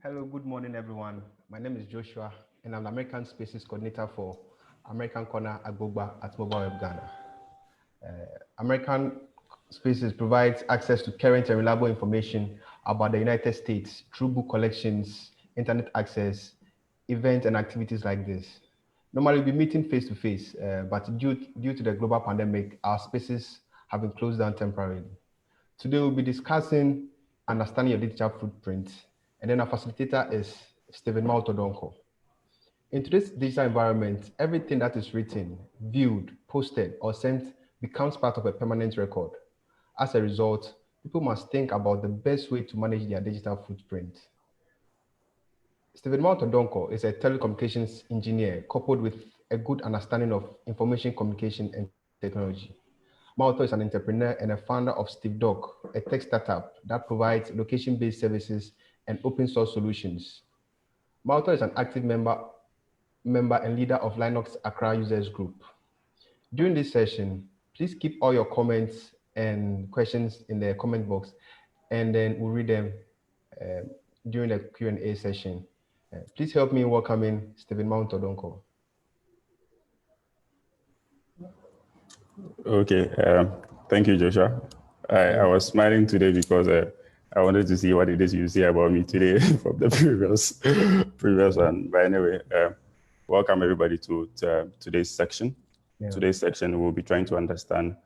Hello, good morning, everyone. My name is Joshua, and I'm the American Spaces Coordinator for American Corner Agbogba at Mobile Web Ghana. American Spaces provides access to current and reliable information about the United States through book collections, internet access, events, and activities like this. Normally, we'll be meeting face to face, but due to the global pandemic, our spaces have been closed down temporarily. Today, we'll be discussing understanding your digital footprint, and then our facilitator is Mawutor Donkor. In today's digital environment, everything that is written, viewed, posted, or sent becomes part of a permanent record. As a result, people must think about the best way to manage their digital footprint. Mawutor Donkor is a telecommunications engineer coupled with a good understanding of information communication and technology. Mawutor is an entrepreneur and a founder of SteveDoc, a tech startup that provides location-based services and open source solutions. Mawutor is an active member and leader of Linux Accra Users Group. During this session, please keep all your comments and questions in the comment box, and then we'll read them uh, during the Q&A session. Please help me in welcoming Mawutor Donkor. Okay, thank you, Joshua. I was smiling today because I wanted to see what it is you say about me today from the previous one. But anyway, welcome everybody to today's section. Yeah. Today's section, we'll be trying to understand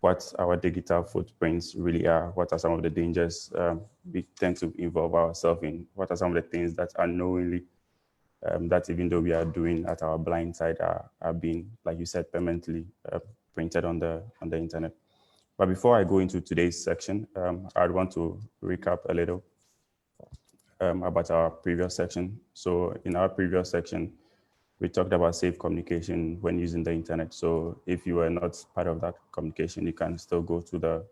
what our digital footprints really are, what are some of the dangers we tend to involve ourselves in, what are some of the things that unknowingly that even though we are doing at our blind side are being, like you said, permanently printed on the internet. But before I go into today's section, I'd want to recap a little about our previous section. So in our previous section, we talked about safe communication when using the internet. So if you are not part of that communication, you can still go to the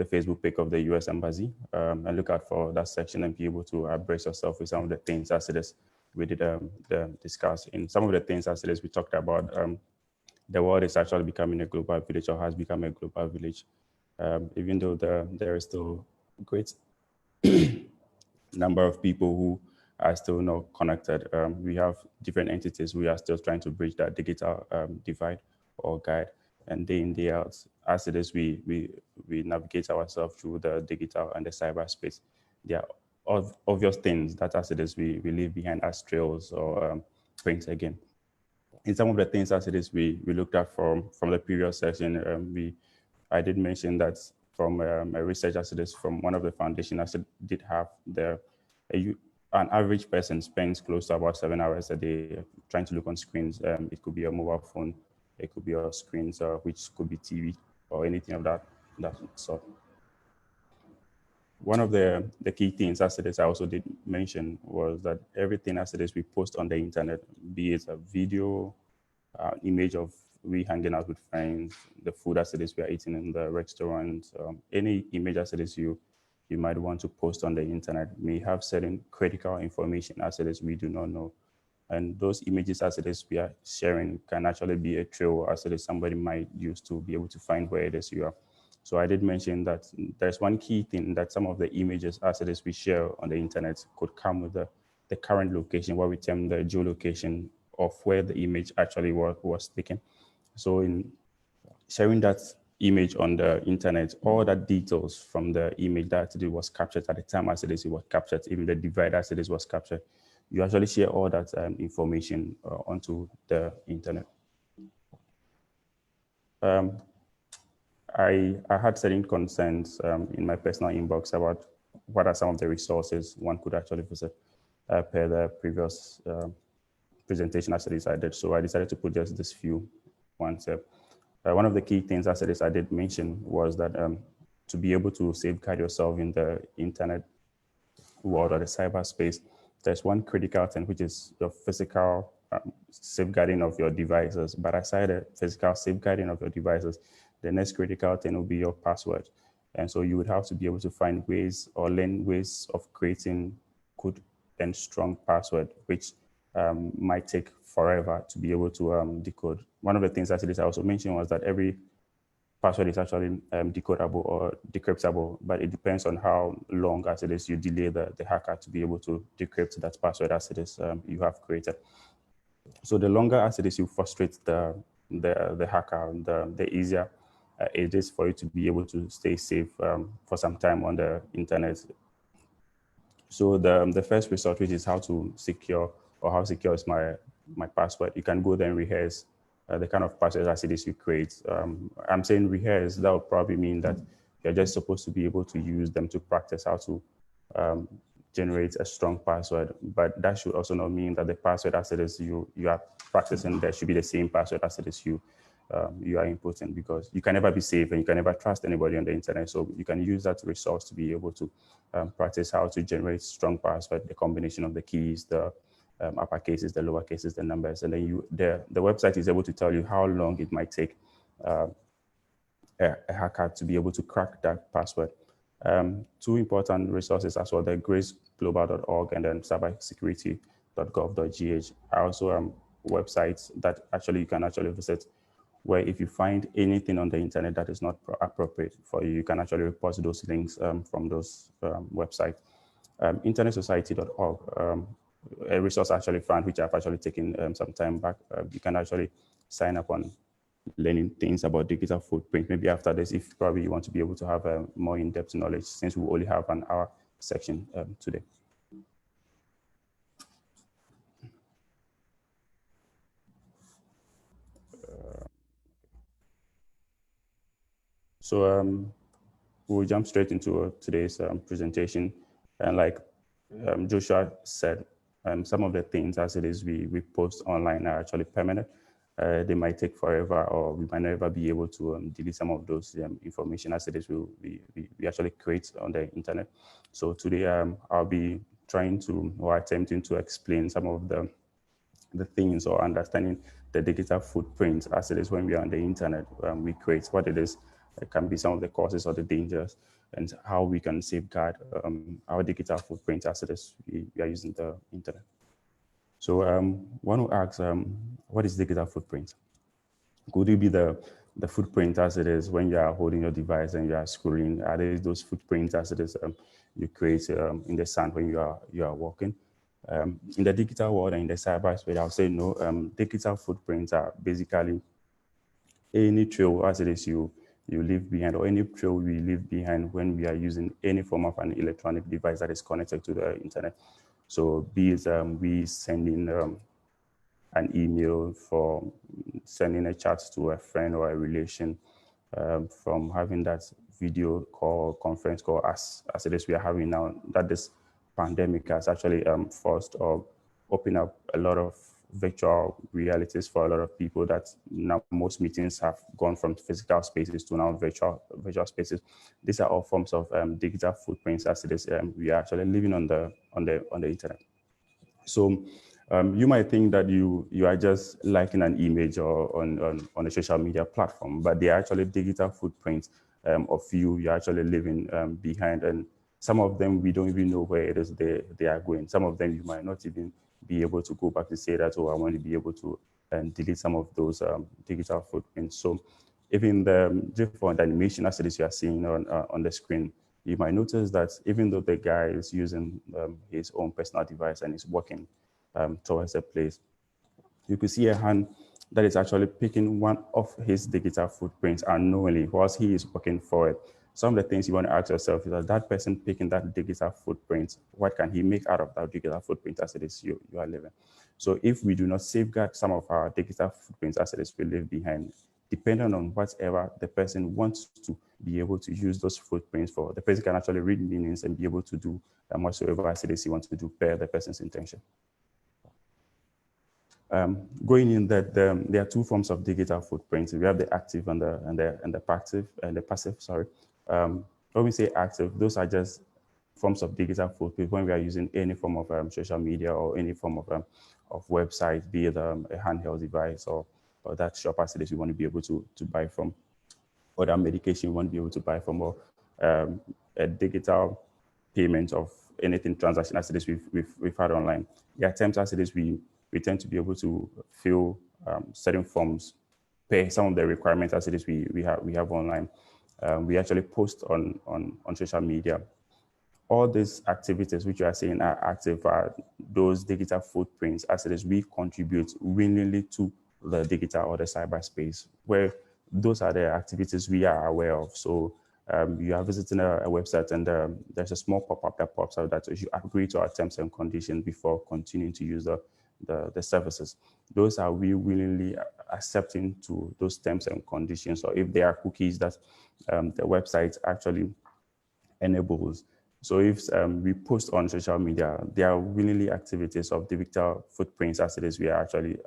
Facebook page of the US Embassy and look out for that section and be able to brace yourself with some of the things as it is we did discuss. In some of the things as it is we talked about, the world is actually becoming a global village or has become a global village, even though there is still a great number of people who are still not connected. We have different entities. We are still trying to bridge that digital divide or guide. And day in, day out, as it is, we navigate ourselves through the digital and the cyberspace. There are obvious things that as it is, we leave behind as trails or prints again. In some of the things as it is, we looked at from the previous session, I did mention that from a research as it is from one of the foundations as it did have an average person spends close to about 7 hours a day trying to look on screens. It could be a mobile phone, it could be your screens, which could be TV or anything of that sort. One of the key things as it is I also did mention was that everything as it is we post on the internet, be it a video, image of we hanging out with friends, the food as it is we are eating in the restaurant, any image as it is you might want to post on the internet may have certain critical information as it is we do not know. And those images as it is we are sharing can actually be a trail as it is somebody might use to be able to find where it is you are. So I did mention that there's one key thing that some of the images as it is we share on the internet could come with the current location, what we term the geolocation of where the image actually was taken. So in sharing that image on the internet, all that details from the image that it was captured at the time as it is it was captured, even the divide as it is was captured, you actually share all that information onto the internet. I had certain concerns in my personal inbox about what are some of the resources one could actually visit per the previous presentation as I did. So I decided to put just this few ones. One of the key things as I did mention was that to be able to safeguard yourself in the internet world or the cyberspace, there's one critical thing, which is your physical safeguarding of your devices. But aside the physical safeguarding of your devices, the next critical thing will be your password. And so you would have to be able to find ways or learn ways of creating good and strong password, which might take forever to be able to decode. One of the things that I also mentioned was that every password is actually decodable or decryptable, but it depends on how long as it is you delay the hacker to be able to decrypt that password as it is you have created. So the longer as it is you frustrate the hacker, the easier it is for you to be able to stay safe for some time on the internet. So the first resort, which is how to secure or how secure is my password, you can go there and rehearse the kind of password as it is you create. I'm saying rehearse, that would probably mean that you're just supposed to be able to use them to practice how to generate a strong password. But that should also not mean that the password as it is you are practicing there should be the same password as it is you are inputting, because you can never be safe and you can never trust anybody on the internet. So you can use that resource to be able to practice how to generate strong password, the combination of the keys, the upper cases, the lower cases, the numbers, and then the website is able to tell you how long it might take a hacker to be able to crack that password. Two important resources as well, the graceglobal.org and then cybersecurity.gov.gh are also websites that actually you can actually visit, where if you find anything on the internet that is not appropriate for you, you can actually report those links from those websites. Internetsociety.org, a resource I actually found, which I've actually taken some time back. You can actually sign up on learning things about digital footprint. Maybe after this, if probably you want to be able to have a more in-depth knowledge, since we only have an hour section today. So we'll jump straight into today's presentation. And like Joshua said, some of the things as it is we post online are actually permanent. They might take forever, or we might never be able to delete some of those information as it is we actually create on the internet. So today I'll be trying to, or attempting to explain some of the things, or understanding the digital footprint as it is when we are on the internet. We create what it is. It can be some of the causes or the dangers, and how we can safeguard our digital footprint as it is we are using the internet. So one will ask, what is digital footprint? Could it be the footprint as it is when you are holding your device and you are scrolling? Are there those footprints as it is you create in the sand when you are walking? In the digital world and in the cyberspace, I'll say no. Digital footprints are basically any trail as it is you leave behind, or any trail we leave behind when we are using any form of an electronic device that is connected to the internet. So be it we sending an email, for sending a chat to a friend or a relation, from having that video call, conference call as it is we are having now, that this pandemic has actually forced or opened up a lot of virtual realities for a lot of people, that now most meetings have gone from physical spaces to now virtual spaces. These are all forms of digital footprints as it is we are actually living on the internet. So you might think that you are just liking an image or on a social media platform, but they are actually digital footprints of you're actually living behind. And some of them, we don't even know where it is they are going. Some of them, you might not even be able to go back to say that, oh, I want to be able to delete some of those digital footprints. So even the different animation as it is you are seeing on the screen, you might notice that even though the guy is using his own personal device and is walking towards a place, you could see a hand that is actually picking one of his digital footprints unknowingly whilst he is walking forward. Some of the things you want to ask yourself is that person picking that digital footprint, what can he make out of that digital footprint as it is you are living? So if we do not safeguard some of our digital footprints as it is we leave behind, depending on whatever the person wants to be able to use those footprints for, the person can actually read meanings and be able to do whatsoever as it is he wants to do per the person's intention. Going in that there are two forms of digital footprints. We have the active and the passive. Sorry. When we say active, those are just forms of digital footprint when we are using any form of social media or any form of website, be it a handheld device or that shop as it is you want to be able to buy from, or that medication you want to be able to buy from, or a digital payment of anything transaction as it is we've had online. The attempts as it is we tend to be able to fill certain forms pay some of the requirements as it is we have online. We actually post on social media. All these activities which you are saying are active are those digital footprints as it is we contribute willingly to the digital or the cyberspace, where those are the activities we are aware of. So you are visiting a website and there's a small pop-up that pops out that you agree to our terms and conditions before continuing to use the services. Those are we willingly accepting to those terms and conditions, or if there are cookies that the website actually enables. So if we post on social media, there are willingly activities of digital footprints as it is we are actually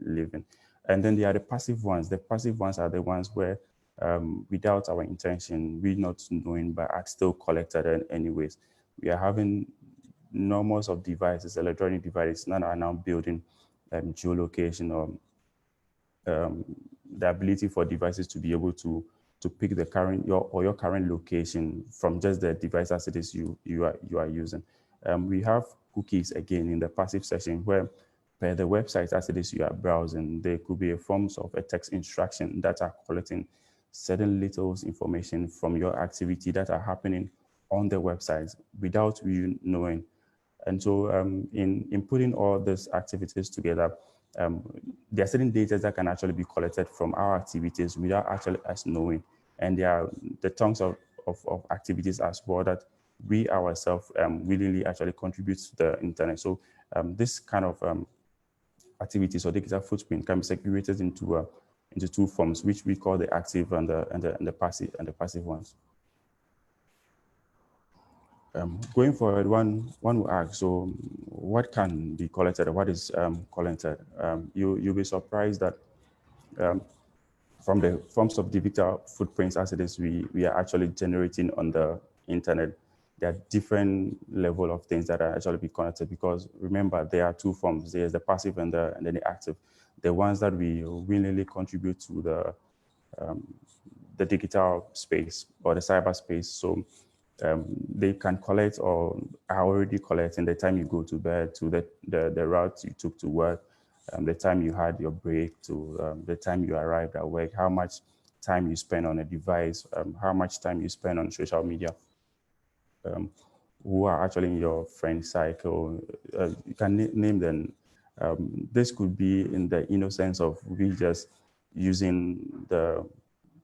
living. And then there are the passive ones. The passive ones are the ones where without our intention, we not knowing, but are still collected anyways. We are having numbers of devices, electronic devices, that are now building geolocation or the ability for devices to be able to pick the current your current location from just the device as it is you are using. We have cookies again in the passive section where per the website as it is you are browsing, there could be a forms of a text instruction that are collecting certain little information from your activity that are happening on the website without you knowing. And so in putting all these activities together, there are certain data that can actually be collected from our activities without actually us knowing. And there are the tons of activities as well that we ourselves willingly actually contribute to the internet. So this kind of activities or digital footprint can be segregated into two forms, which we call the active and the passive ones. Going forward, one will ask, so what can be collected? What is collected? You'll be surprised that from the forms of digital footprints as it is we are actually generating on the internet, there are different level of things that are actually be connected, because remember there are two forms. There's the passive and then the active. The ones that we willingly contribute to the digital space or the cyberspace. So they can collect or are already collecting the time you go to bed, to the route you took to work, the time you had your break, to the time you arrived at work, how much time you spend on a device, how much time you spend on social media, who are actually in your friend cycle. You can name them. This could be in the innocence of we just using the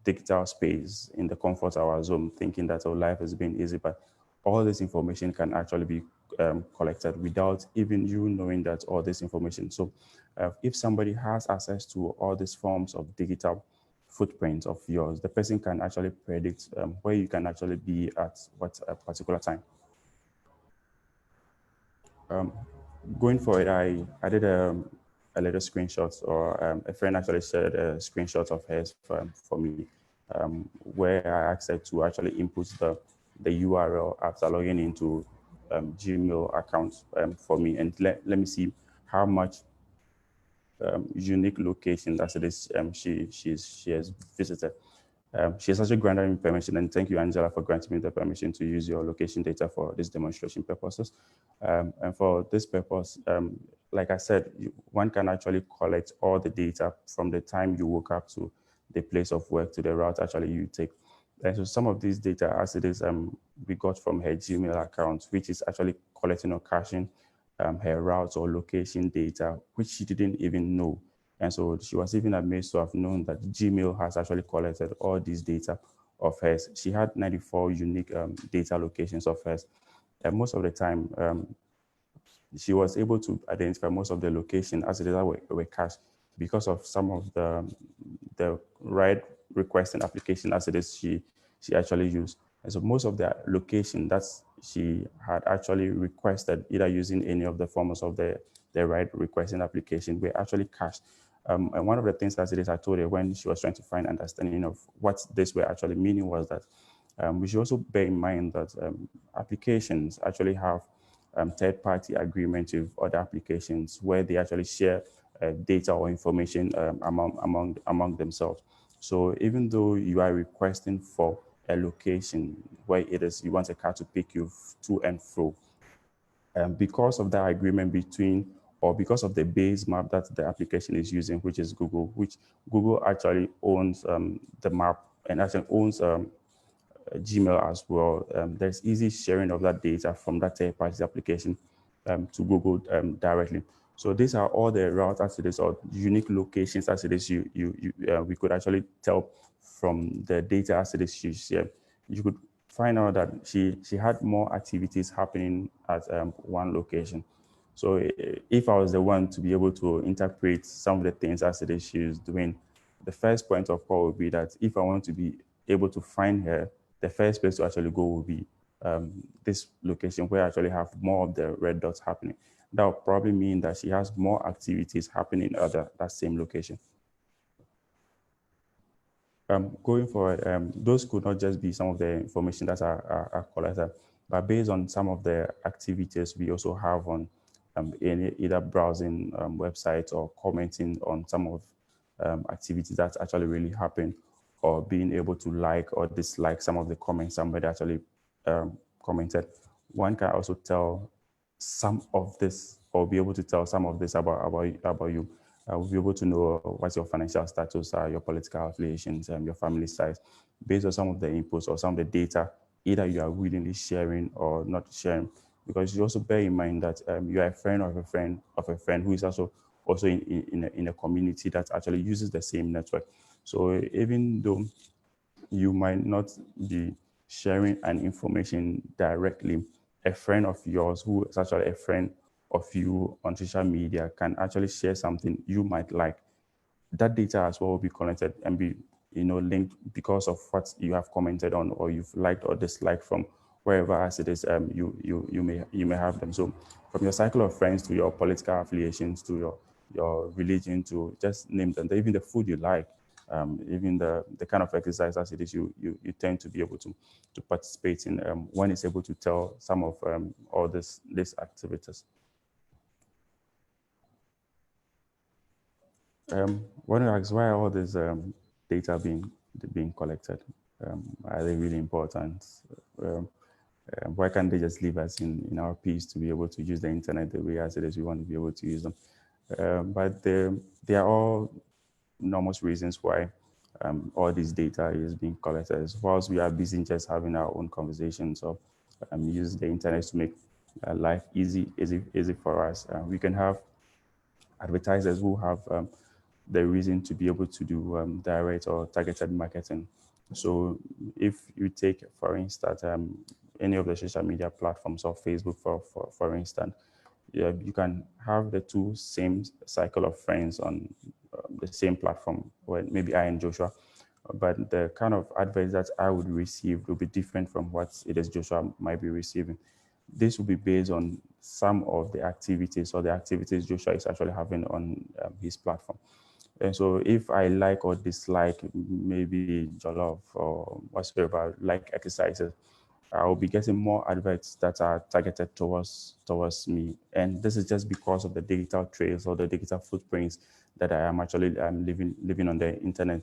digital space in the comfort of our zone, thinking that our life has been easy, but all this information can actually be collected without even you knowing that all this information. So if somebody has access to all these forms of digital footprints of yours, the person can actually predict where you can actually be at what a particular time. Going forward, I did a little screenshot, or a friend actually shared a screenshot of hers for me, where I asked her to actually input the URL after logging into Gmail account for me, and let me see how much unique location that it is she has visited. She has actually granted me permission, and thank you, Angela, for granting me the permission to use your location data for this demonstration purposes. And for this purpose, like I said, one can actually collect all the data from the time you woke up to the place of work to the route actually you take. And so some of these data, as it is, we got from her Gmail account, which is actually collecting or caching her routes or location data, which she didn't even know. And so she was even amazed to have known that Gmail has actually collected all these data of hers. She had 94 unique data locations of hers. And most of the time, she was able to identify most of the location as the data were cached because of some of the right requesting application as it is she actually used. And so most of the location that she had actually requested, either using any of the forms of the right requesting application, were actually cached. And one of the things that it is I told her when she was trying to find understanding of what this were actually meaning was that we should also bear in mind that applications actually have third-party agreements with other applications where they actually share data or information among themselves. So even though you are requesting for a location where it is you want a car to pick you to and fro, because of that agreement between or because of the base map that the application is using, which is Google, which Google actually owns the map and actually owns Gmail as well. There's easy sharing of that data from that third-party application to Google directly. So these are all the routes as it is, or unique locations as it is. We could actually tell from the data as it is you share. You could find out that she had more activities happening at one location. So if I was the one to be able to interpret some of the things as it is she's doing, the first point of call would be that if I want to be able to find her, the first place to actually go will be this location where I actually have more of the red dots happening. That will probably mean that she has more activities happening at that same location. Going forward, those could not just be some of the information that are collected, but based on some of the activities we also have on either browsing websites or commenting on some of activities that actually really happen, or being able to like or dislike some of the comments somebody actually commented. One can also tell some of this, or be able to tell some of this about you. We'll be able to know what your financial status are, your political affiliations, your family size, based on some of the inputs or some of the data, either you are willingly sharing or not sharing. Because you also bear in mind that you are a friend of a friend of a friend who is also in a community that actually uses the same network. So even though you might not be sharing an information directly, a friend of yours who is actually a friend of you on social media can actually share something you might like. That data as well will be connected and be linked because of what you have commented on, or you've liked or disliked from wherever as it is you may have them. So from your cycle of friends to your political affiliations to your religion, to just name them, even the food you like, even the kind of exercise as it is you tend to be able to participate in, one is able to tell some of all these activities. One asks, why are all this data being collected? Are they really important? Um, why can't they just leave us in our peace to be able to use the internet the way as it is we want to be able to use them? But they are all enormous reasons why all this data is being collected. As far as we are busy just having our own conversations, or use the internet to make life easy for us, we can have advertisers who have the reason to be able to do direct or targeted marketing. So if you take, for instance, any of the social media platforms, or Facebook, for instance, yeah, you can have the two same cycle of friends on the same platform, where maybe I and Joshua, but the kind of advice that I would receive will be different from what it is Joshua might be receiving. This will be based on some of the activities, or the activities Joshua is actually having on his platform. And so if I like or dislike maybe jollof or whatsoever, like exercises, I will be getting more adverts that are targeted towards me. And this is just because of the digital trails or the digital footprints that I am actually living on the internet.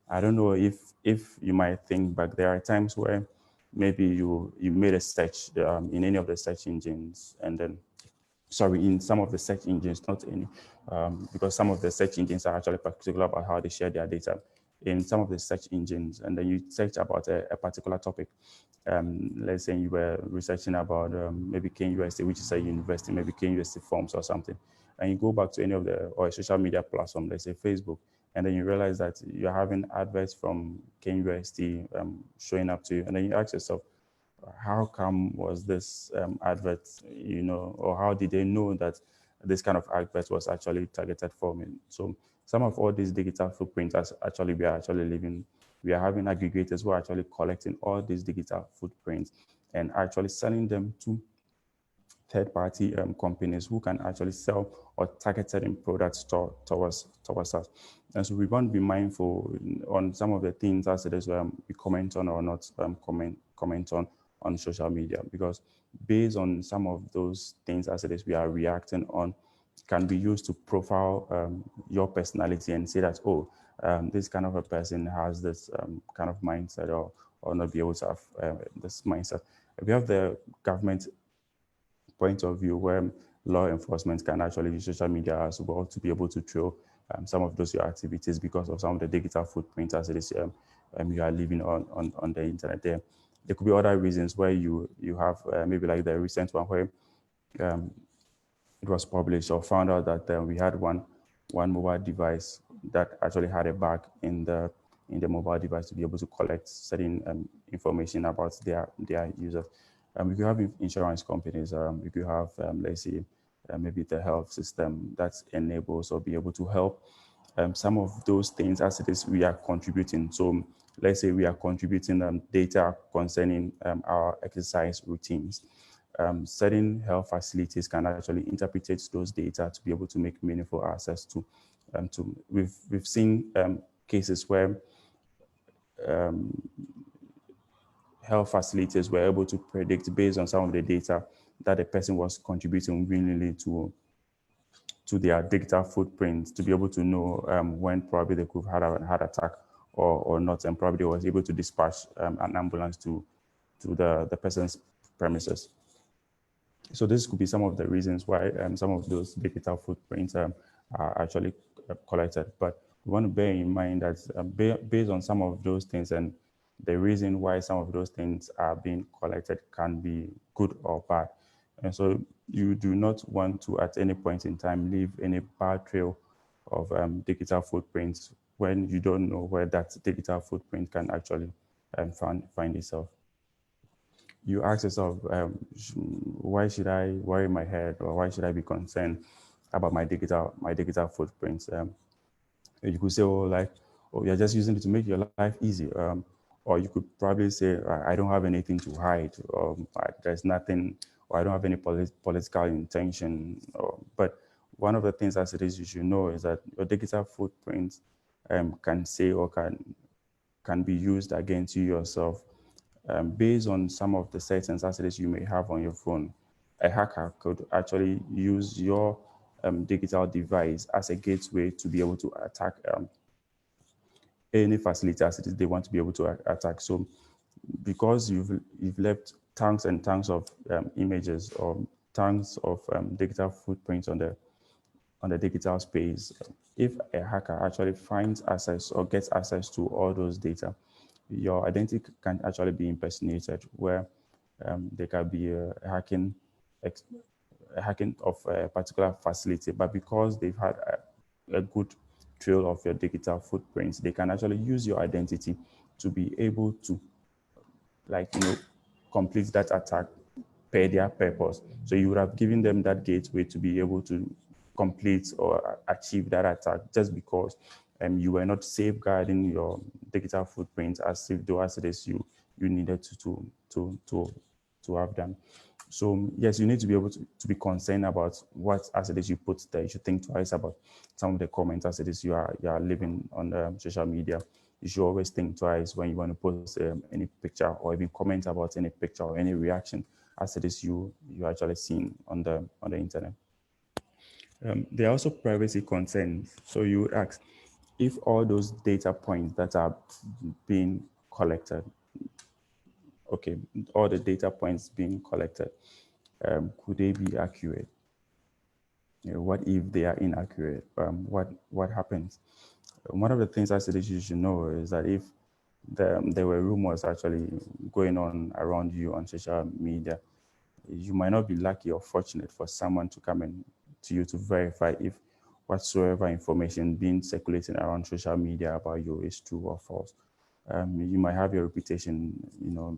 I don't know if you might think back, there are times where maybe you made a search in any of the search engines, and then in some of the search engines, not any, because some of the search engines are actually particular about how they share their data. In some of the search engines, and then you search about a particular topic. Let's say you were researching about maybe KUST, which is a university, maybe KUST forms or something, and you go back to any of the, or a social media platform, let's say Facebook, and then you realize that you're having adverts from KUST showing up to you, and then you ask yourself, how come was this advert, or how did they know that this kind of advert was actually targeted for me? So some of all these digital footprints we are actually living, we are having aggregators who are actually collecting all these digital footprints and actually selling them to third-party companies who can actually sell or target certain products towards us. And so we want to be mindful on some of the things as it is we comment on or not comment on social media, because based on some of those things as it is we are reacting on, can be used to profile your personality and say that, oh, this kind of a person has this kind of mindset, or not be able to have this mindset. We have the government point of view, where law enforcement can actually use social media as well to be able to trail some of those your activities because of some of the digital footprint as it is you are living on the internet there. There could be other reasons where you have maybe like the recent one where it was published or found out that we had one mobile device that actually had a bug in the mobile device to be able to collect certain information about their users. We could have insurance companies. We could have let's say maybe the health system that enables or be able to help some of those things as it is we are contributing. So let's say we are contributing data concerning our exercise routines. Certain health facilities can actually interpret those data to be able to make meaningful access to. We've seen cases where health facilities were able to predict based on some of the data that the person was contributing willingly to their digital footprint to be able to know when probably they could have had a heart attack or not, and probably was able to dispatch an ambulance to the person's premises. So this could be some of the reasons why some of those digital footprints are actually collected. But we want to bear in mind that based on some of those things and the reason why some of those things are being collected can be good or bad. And so you do not want to, at any point in time, leave any bad trail of digital footprints when you don't know where that digital footprint can actually find itself. You ask yourself, why should I worry my head, or why should I be concerned about my digital footprints? You could say, oh, like, oh, you're just using it to make your life easy. Or you could probably say, I don't have anything to hide, or there's nothing, or I don't have any political intention. But one of the things as it is you should know is that your digital footprint can say or can be used against you yourself based on some of the settings as it is you may have on your phone. A hacker could actually use your digital device as a gateway to be able to attack any facility as it is they want to be able to attack. So because you've left tons and tons of images or tons of digital footprints on the digital space, if a hacker actually finds access or gets access to all those data, your identity can actually be impersonated, where there can be a hacking of a particular facility, but because they've had a good trail of your digital footprints, they can actually use your identity to be able to, like, complete that attack per their purpose. So you would have given them that gateway to be able to complete or achieve that attack just because you were not safeguarding your digital footprint as if though as it is you needed to have done. So yes, you need to be able to be concerned about what as it is you put there. You should think twice about some of the comments as it is you are living on social media. You should always think twice when you want to post any picture or even comment about any picture or any reaction as it is you actually seen on the internet. There are also privacy concerns. So you would ask if all those data points that are being collected, okay, all the data points being collected, could they be accurate? What if they are inaccurate? What happens? One of the things I said you should know is that if there were rumors actually going on around you on social media, you might not be lucky or fortunate for someone to come in to you to verify if whatsoever information being circulating around social media about you is true or false. You might have your reputation,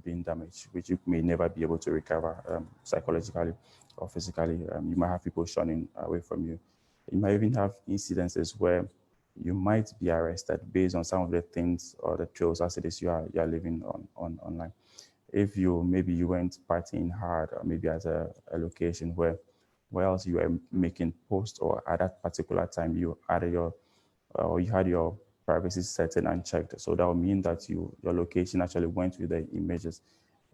being damaged, which you may never be able to recover psychologically or physically. You might have people shunning away from you. You might even have incidences where you might be arrested based on some of the things or the trails as it is you are living on online. If maybe you went partying hard, or maybe at a location where else you were making posts, or at that particular time you had your privacy setting unchecked. So that would mean that your location actually went with the images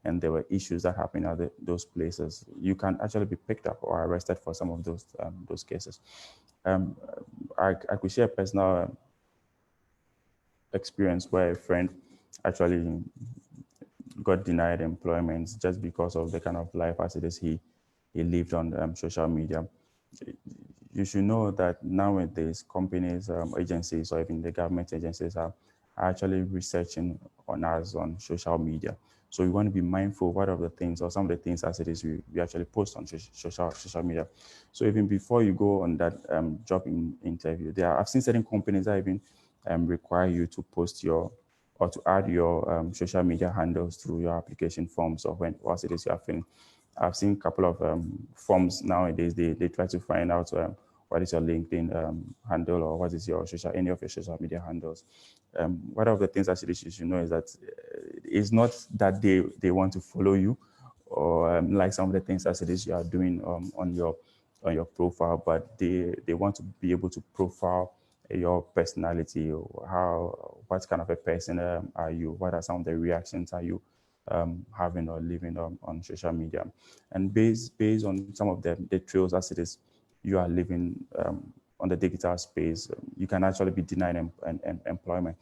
and there were issues that happened at those places. You can actually be picked up or arrested for some of those cases. I could share a personal experience where a friend actually got denied employment just because of the kind of life as it is he lived on social media. you should know that nowadays companies, agencies, or even the government agencies are actually researching on us on social media. So we want to be mindful what of the things or some of the things as it is we actually post on social media. So even before you go on that job interview, I've seen certain companies that even require you to post your or to add your social media handles through your application forms or once it is you are filling. I've seen a couple of forms nowadays. They try to find out what is your LinkedIn handle or what is your any of your social media handles. One of the things actually you should know is that it's not that they want to follow you or like some of the things as it is you are doing on your profile, but they want to be able to profile your personality, or what kind of a person are you, what are some of the reactions are you having or living on social media, and based on some of the trails as it is you are living on the digital space, you can actually be denied employment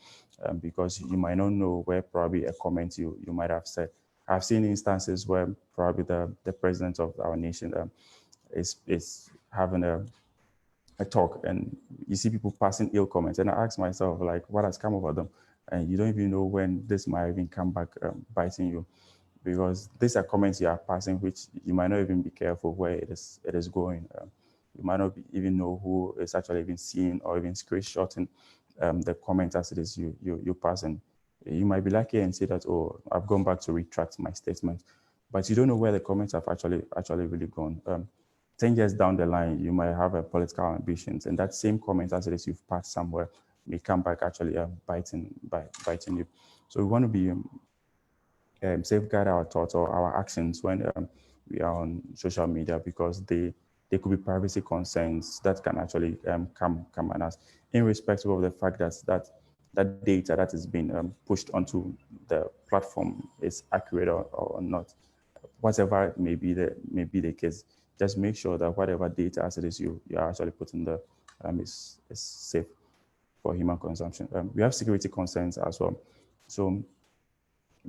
because you might not know where probably a comment you might have said. I've seen instances where probably the president of our nation is having a talk, and you see people passing ill comments, and I ask myself like, what has come over them? And you don't even know when this might even come back biting you, because these are comments you are passing which you might not even be careful where it is going. You might not even know who is actually even seeing or even screenshotting the comment as it is you passing. You might be lucky and say that, oh, I've gone back to retract my statement, but you don't know where the comments have actually really gone. 10 years down the line, you might have a political ambitions, and that same comment as it is you've passed somewhere may come back actually biting you. So we want to be safeguard our thoughts or our actions when we are on social media, because they could be privacy concerns that can actually come at us, irrespective of the fact that data that is being pushed onto the platform is accurate or not. Whatever may be the case, just make sure that whatever data as it is you are actually putting there is safe for human consumption. We have security concerns as well. So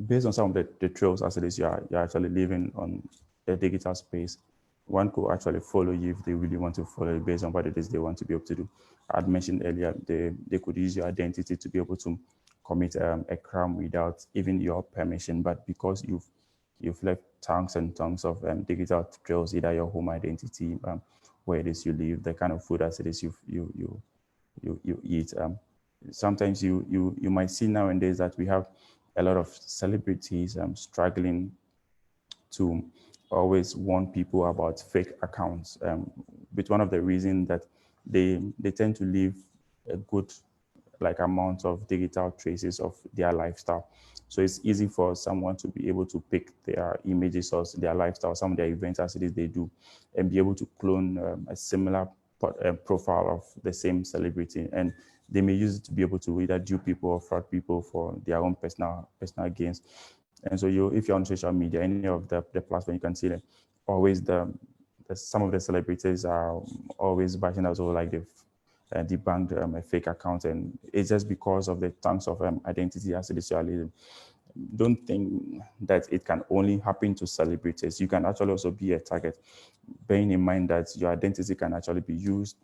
based on some of the trails as it is you're actually living on the digital space, one could actually follow you if they really want to follow you based on what it is they want to be able to do. I'd mentioned earlier they could use your identity to be able to commit a crime without even your permission, but because you've left tons and tons of digital trails, either your home identity, where it is you live, the kind of food as it is you eat. Sometimes you might see nowadays that we have a lot of celebrities struggling to always warn people about fake accounts. With one of the reasons that they tend to leave a good like amount of digital traces of their lifestyle. So it's easy for someone to be able to pick their images or their lifestyle, some of their events as it is they do, and be able to clone a similar profile of the same celebrity. And they may use it to be able to either dupe people or fraud people for their own personal gains. And so if you're on social media, any of the platform, you can see that always some of the celebrities are always bashing us all like they've debunked a fake account, and it's just because of the tons of identity as it is you are leading. Don't think that it can only happen to celebrities. You can actually also be a target, bearing in mind that your identity can actually be used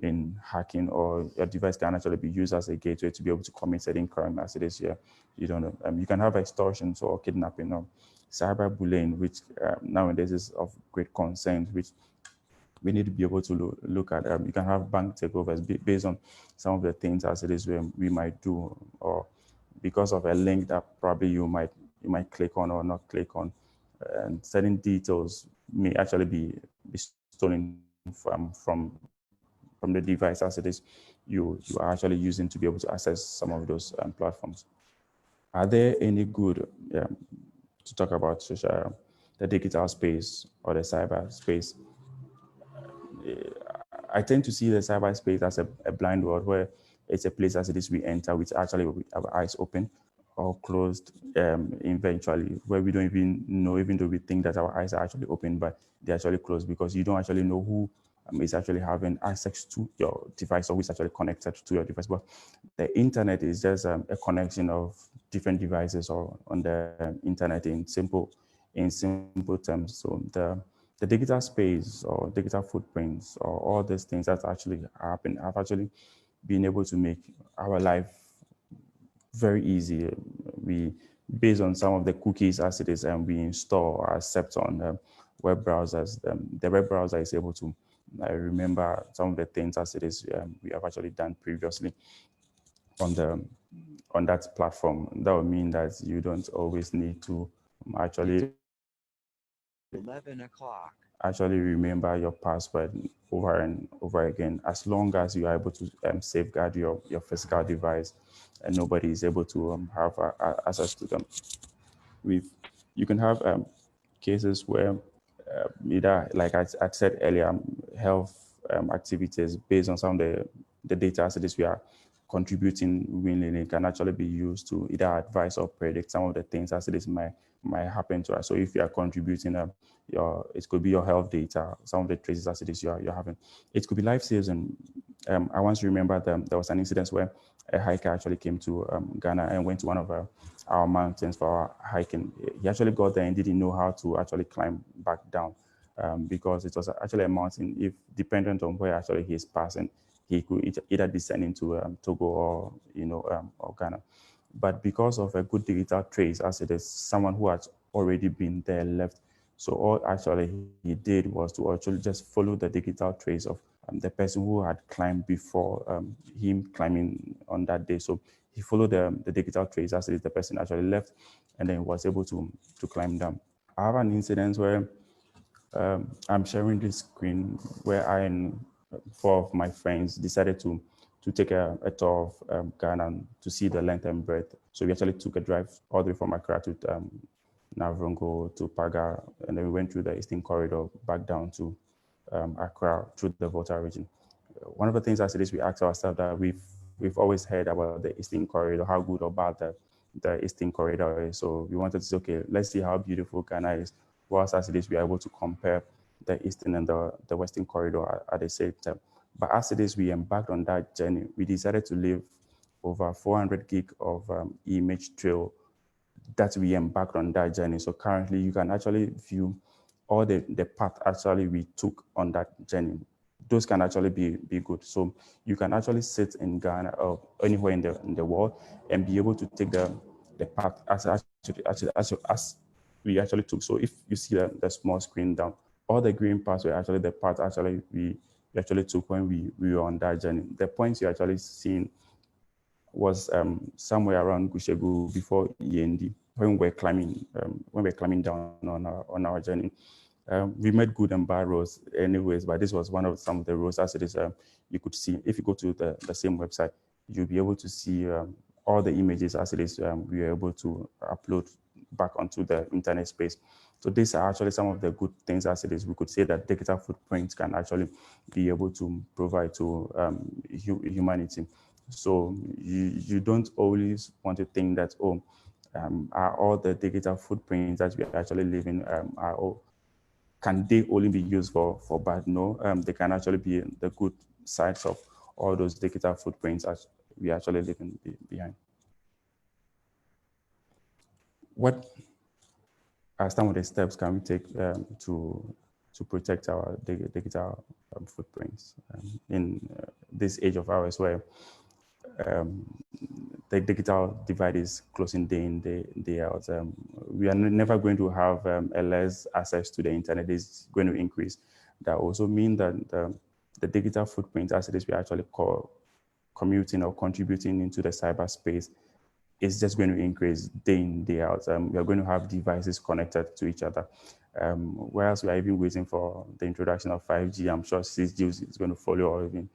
in hacking, or your device can actually be used as a gateway to be able to commit certain crime as it is here. You don't know. You can have extortion or kidnapping or cyberbullying, which nowadays is of great concern, which we need to be able to look at. You can have bank takeovers based on some of the things as it is we might do, or because of a link that probably you might click on or not click on, and certain details may actually be stolen from the device as it is you are actually using to be able to access some of those platforms. Are there any good to talk about the digital space or the cyber space? I tend to see the cyberspace as a blind world where it's a place as it is we enter, which actually with our eyes open or closed eventually, where we don't even know, even though we think that our eyes are actually open, but they're actually closed because you don't actually know who is actually having access to your device or who is actually connected to your device. But the internet is just a connection of different devices or on the internet in simple terms. So the the digital space or digital footprints or all these things that actually happen have actually been able to make our life very easy. We, based on some of the cookies as it is, and we install or accept on web browsers. The web browser is able to remember some of the things as it is we have actually done previously on the on that platform. That would mean that you don't always need to actually 11 o'clock. actually remember your password over and over again, as long as you are able to safeguard your physical device and nobody is able to have access to them. With You can have cases where either, like I said earlier, health activities based on some of the data assets we are contributing willingly can actually be used to either advise or predict some of the things as it is might happen to us. So if you are contributing it could be your health data, some of the traces as it is you're having. It could be life saving. I once remember there was an incident where a hiker actually came to Ghana and went to one of our mountains for our hiking. He actually got there and didn't know how to actually climb back down because it was actually a mountain. If dependent on where actually he is passing, he could either descend into Togo or or Ghana. But because of a good digital trace, as it is someone who has already been there left, so all actually he did was to actually just follow the digital trace of the person who had climbed before him climbing on that day. So he followed the digital trace as it is the person actually left, and then was able to climb down. I have an incident where I'm sharing this screen where I and four of my friends decided to take a tour of Ghana to see the length and breadth. So we actually took a drive all the way from Accra to Navrongo to Paga, and then we went through the Eastern Corridor back down to Accra through the Volta region. One of the things as it is, we asked ourselves that we've always heard about the Eastern Corridor, how good or bad the Eastern Corridor is. So we wanted to say, okay, let's see how beautiful Ghana is. Whilst as it is, we are able to compare the Eastern and the Western Corridor at the same time. But as it is, we embarked on that journey. We decided to leave over 400 gig of image trail that we embarked on that journey. So currently, you can actually view all the path actually we took on that journey. Those can actually be good. So you can actually sit in Ghana or anywhere in the world and be able to take the path as we actually took. So if you see the small screen down, all the green parts were actually the path actually we actually took when we were on that journey. The points you're actually seeing was somewhere around Gushegu before END when we're climbing down on our journey. We made good and bad roads anyways, but this was one of some of the roads as it is. You could see if you go to the same website, you'll be able to see all the images as it is. We were able to upload back onto the internet space. So these are actually some of the good things as it is. We could say that digital footprints can actually be able to provide to humanity. So you don't always want to think that, are all the digital footprints that we are actually living are all, can they only be used for bad? No, they can actually be the good sides of all those digital footprints as we are actually leaving behind. What are some of the steps can we take to protect our digital footprints in this age of ours where the digital divide is closing day in, day out. We are never going to have a less access to the internet. Is going to increase. That also means that the digital footprint, as it is, we actually call commuting or contributing into the cyberspace, is just going to increase day in, day out. We are going to have devices connected to each other. Whereas we are even waiting for the introduction of 5G, I'm sure 6G is going to follow, or even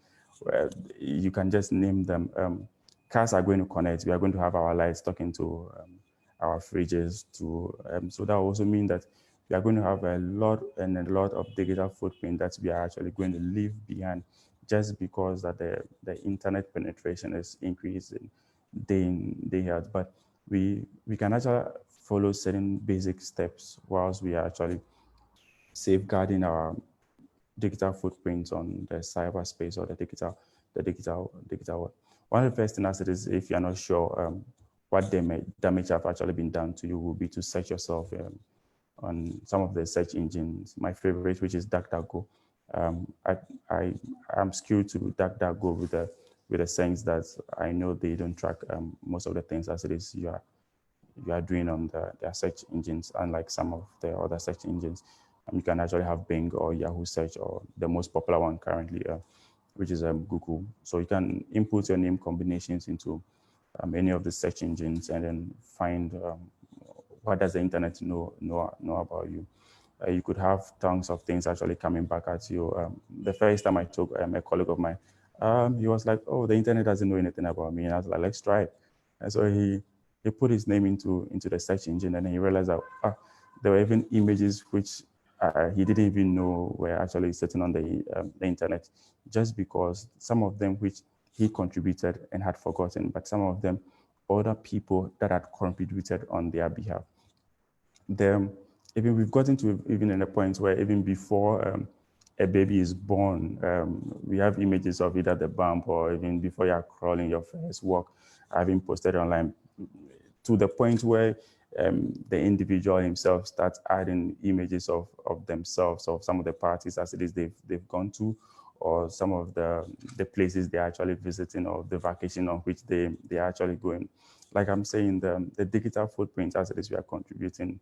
you can just name them. Cars are going to connect. We are going to have our lights talking to our fridges. So that also means that we are going to have a lot of digital footprint that we are actually going to leave behind, just because that the internet penetration is increasing day in, day out. But we can actually follow certain basic steps whilst we are actually safeguarding our digital footprints on the cyberspace or the digital world. One of the first things that is, if you're not sure what damage have actually been done to you, will be to search yourself on some of the search engines. My favorite, which is DuckDuckGo. I I'm skewed to DuckDuckGo with the sense that I know they don't track most of the things as it is you are doing on their search engines, unlike some of the other search engines. You can actually have Bing or Yahoo search or the most popular one currently, which is Google. So you can input your name combinations into any of the search engines and then find what does the internet know about you. You could have tons of things actually coming back at you. The first time I took a colleague of mine, he was like, "Oh, the internet doesn't know anything about me," and I was like, "Let's try it." And so he put his name into the search engine, and then he realized that there were even images which he didn't even know were actually sitting on the internet, just because some of them which he contributed and had forgotten, but some of them other people that had contributed on their behalf. Then even we've gotten to even in a point where even before a baby is born, we have images of it at the bump or even before you're crawling your first walk, having posted online to the point where the individual himself starts adding images of themselves, of some of the parties as it is they've gone to, or some of the places they're actually visiting or the vacation on which they're actually going. Like I'm saying, the digital footprint as it is we are contributing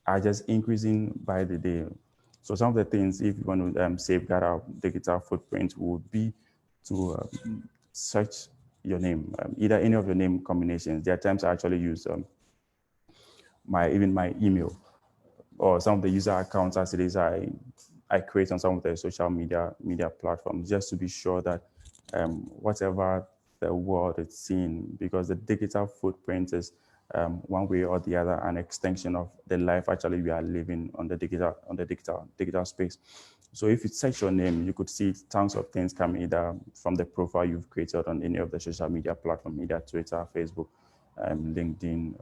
are just increasing by the day. So some of the things, if you want to safeguard our digital footprint, would be to search your name, either any of your name combinations. There are times I actually use my email or some of the user accounts as it is I create on some of the social media platforms, just to be sure that whatever the world is seeing, because the digital footprint is one way or the other an extension of the life actually we are living on the digital space. So if you search your name, you could see tons of things come either from the profile you've created on any of the social media platform, either Twitter, Facebook, LinkedIn,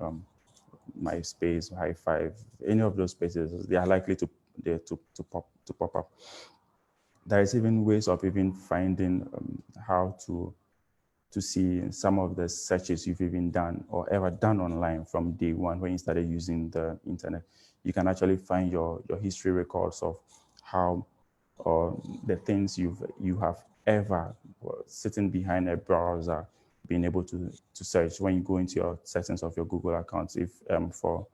MySpace, High Five, any of those spaces, they are likely to pop up. There is even ways of even finding how to see some of the searches you've even done or ever done online from day one when you started using the internet. You can actually find your history records of how or the things you have ever sitting behind a browser being able to search when you go into your settings of your Google account. If for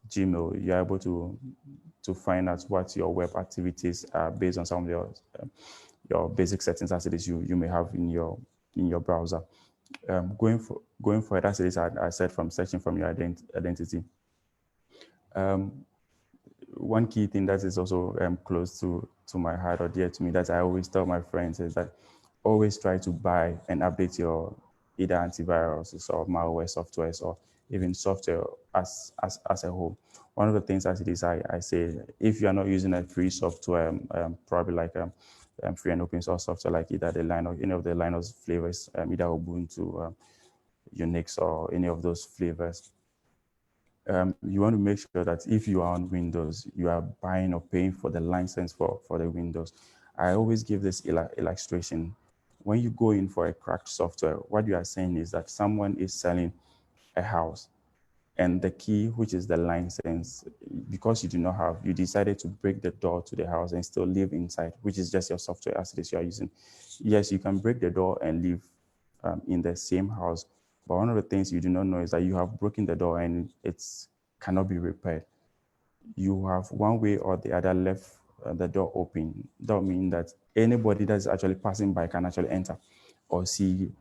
Gmail, you're able to find out what your web activities are based on some of your basic settings as it is you may have in your browser. Going forward, as it is, I said from searching from your identity. One key thing that is also close to my heart or dear to me that I always tell my friends is that always try to buy and update your either antivirus or malware softwares or even software as a whole. One of the things as it is, I say, if you are not using a free software, probably like free and open source software like either the Linux, any of the Linux flavors, either Ubuntu, Unix, or any of those flavors, you want to make sure that if you are on Windows, you are buying or paying for the license for the Windows. I always give this illustration. When you go in for a cracked software, what you are saying is that someone is selling a house, and the key, which is the license, because you do not have, you decided to break the door to the house and still live inside, which is just your software as it is you are using. Yes, you can break the door and live in the same house, but one of the things you do not know is that you have broken the door and it cannot be repaired. You have one way or the other left the door open. That means that anybody that's actually passing by can actually enter or see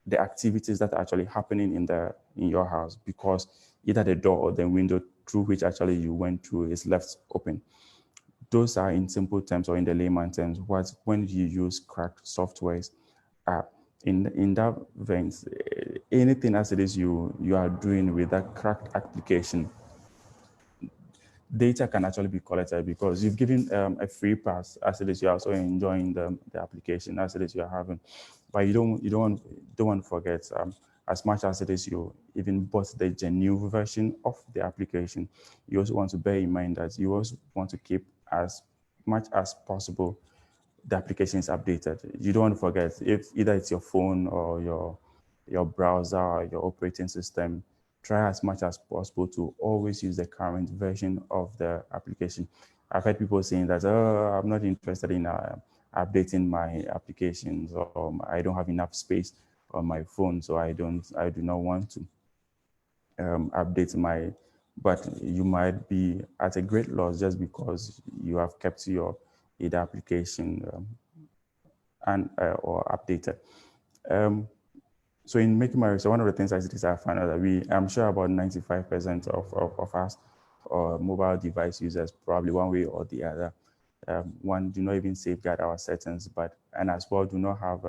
the activities that are actually happening in your house, because either the door or the window through which actually you went through is left open. Those are in simple terms or in the layman terms what when you use cracked softwares. In that vein, anything as it is you are doing with that cracked application, data can actually be collected because you've given a free pass as it is you're also enjoying the application as it is you're having, but you don't want to forget, as much as it is you even bought the genuine version of the application, you also want to bear in mind that you also want to keep as much as possible the application is updated. You don't want to forget if either it's your phone or your browser or your operating system, try as much as possible to always use the current version of the application. I've heard people saying that, oh, I'm not interested in updating my applications, or I don't have enough space on my phone, so I do not want to update my, but you might be at a great loss just because you have kept your either application and or updated. So in making my research, one of the things I did is I found out that I'm sure about 95% of us mobile device users, probably one way or the other, one, do not even safeguard our settings, and as well do not have